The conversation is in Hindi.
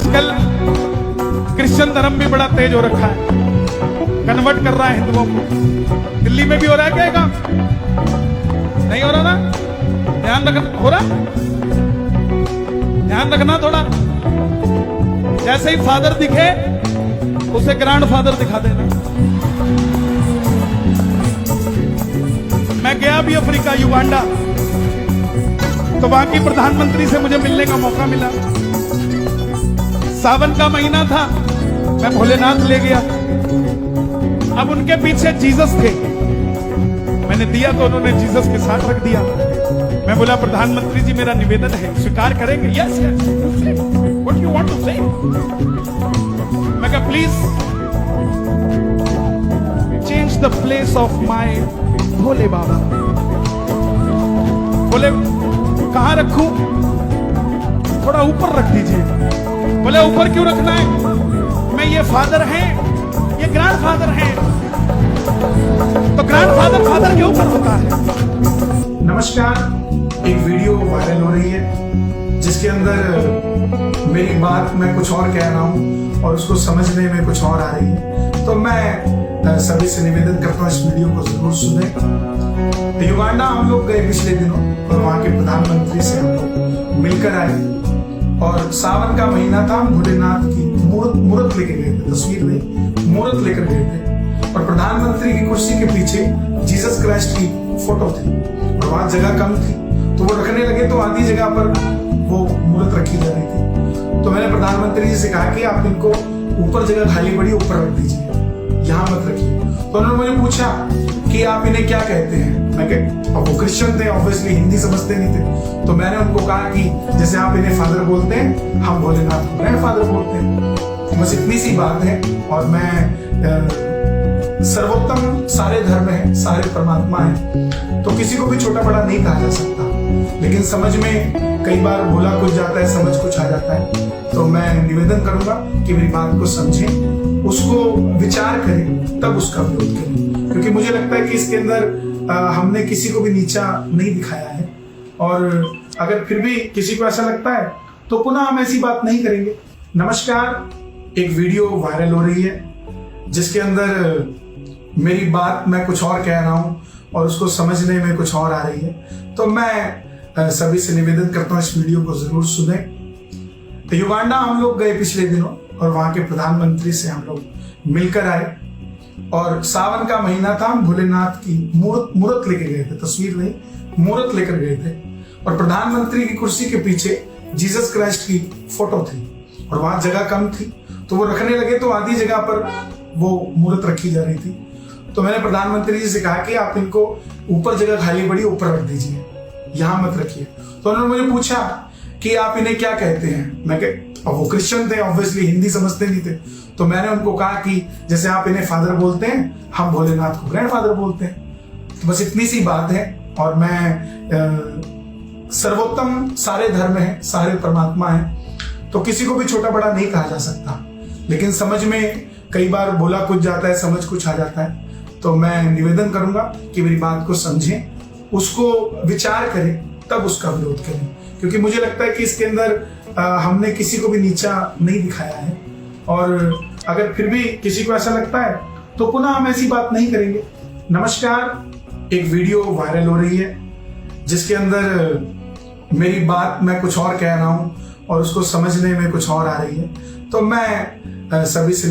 आजकल क्रिश्चियन धर्म भी बड़ा तेज हो रखा है, कन्वर्ट कर रहा है हिंदुओं को। दिल्ली में भी हो रहा है क्या ये काम? नहीं हो रहा ना? ध्यान रखना। हो रहा, ध्यान रखना थोड़ा। जैसे ही फादर दिखे उसे ग्रैंड फादर दिखा देना। मैं गया भी अफ्रीका, युगांडा, तो वहां की प्रधानमंत्री से मुझे मिलने का मौका मिला। सावन का महीना था, मैं भोलेनाथ ले गया। अब उनके पीछे जीसस थे, मैंने दिया तो उन्होंने जीसस के साथ रख दिया। मैं बोला, प्रधानमंत्री जी मेरा निवेदन है, स्वीकार करेंगे? Yes yes, what you want to say? मैं कहा, please change the place of my Bhole Baba. बोले, कहां रखूं? थोड़ा ऊपर रख दीजिए। बोले, ऊपर क्यों रखना है? मैं, ये फादर हैं, ये ग्रैंड फादर हैं, तो ग्रैंड फादर फादर के ऊपर होता है। नमस्कार। एक वीडियो वायरल हो रही है जिसके अंदर मेरी बात मैं कुछ और कह रहा हूं और उसको समझने में कुछ और आ रही है, तो मैं सभी से निवेदन करता हूं इस वीडियो को जरूर सुने। युगांडा हम लोग गए पिछले दिनों और वहां के प्रधानमंत्री से हम लोग मिलकर आए और सावन का महीना था। हम भोलेनाथ की मूर्त लेकर गए थे, तस्वीर नहीं, मूर्त लेकर गए थे और प्रधानमंत्री की कुर्सी के पीछे जीसस क्राइस्ट की फोटो थी और वहां जगह कम थी, तो वो रखने लगे तो आधी जगह पर वो मूर्त रखी जा रही थी। तो मैंने प्रधानमंत्री जी से कहा कि आप इनको ऊपर जगह खाली पड़ी, ऊपर रख दीजिए, यहाँ मत रखिए। तो उन्होंने मुझे पूछा कि आप इन्हें क्या कहते हैं? मैं कहा, वो क्रिश्चियन थे, ऑब्वियसली हिंदी समझते नहीं थे। तो मैंने उनको कहा कि जैसे आप इन्हें फादर बोलते हैं, हम भोलेनाथ को ग्रैंड फादर बोलते हैं। बस इतनी सी बात है। और मैं सर्वोत्तम सारे धर्म है, सारे परमात्मा है, तो किसी को भी छोटा बड़ा नहीं कहा जा सकता, लेकिन समझ में कई बार भोला कुछ जाता है, समझ कुछ आ जाता है। तो मैं निवेदन करूंगा कि मेरी बात को समझें, उसको विचार करें, तब उसका विरोध करें, क्योंकि मुझे लगता है कि इसके अंदर हमने किसी को भी नीचा नहीं दिखाया है। और अगर फिर भी किसी को ऐसा लगता है तो पुनः हम ऐसी बात नहीं करेंगे। नमस्कार। एक वीडियो वायरल हो रही है जिसके अंदर मेरी बात मैं कुछ और कह रहा हूं और उसको समझने में कुछ और आ रही है, तो मैं सभी से निवेदन करता हूं इस वीडियो को जरूर सुने। युगांडा हम लोग गए पिछले दिनों और वहां के प्रधानमंत्री से हम लोग मिलकर आए और सावन का महीना था। हम भोलेनाथ की मूर्त लेकर गए थे, तस्वीर नहीं, मूर्त लेकर गए थे और प्रधानमंत्री की कुर्सी के पीछे जीसस क्राइस्ट की फोटो थी और वहां जगह कम थी, तो वो रखने लगे तो आधी जगह पर वो मूर्त रखी जा रही थी। तो मैंने प्रधानमंत्री जी से कहा कि आप इनको ऊपर जगह खाली पड़ी, ऊपर रख दीजिए, यहाँ मत रखिए। तो उन्होंने मुझे पूछा कि आप इन्हें क्या कहते हैं? मैं कहा, वो क्रिश्चियन थे, ऑब्वियसली हिंदी समझते नहीं थे। तो मैंने उनको कहा कि जैसे आप इन्हें फादर बोलते हैं, हम भोलेनाथ को ग्रैंड फादर बोलते हैं। तो बस इतनी सी बात है। और मैं सर्वोत्तम सारे धर्म है, सारे परमात्मा है, तो किसी को भी छोटा बड़ा नहीं कहा जा सकता, लेकिन समझ में कई बार बोला कुछ जाता है, समझ कुछ आ जाता है। तो मैं निवेदन करूंगा कि मेरी बात को समझें, उसको विचार करें, तब उसका विरोध करें, क्योंकि मुझे लगता है कि इसके अंदर हमने किसी को भी नीचा नहीं दिखाया है। और अगर फिर भी किसी को ऐसा लगता है तो पुनः हम ऐसी बात नहीं करेंगे। नमस्कार। एक वीडियो वायरल हो रही है जिसके अंदर मेरी बात मैं कुछ और कह रहा हूं और उसको समझने में कुछ और आ रही है, तो मैं सभी से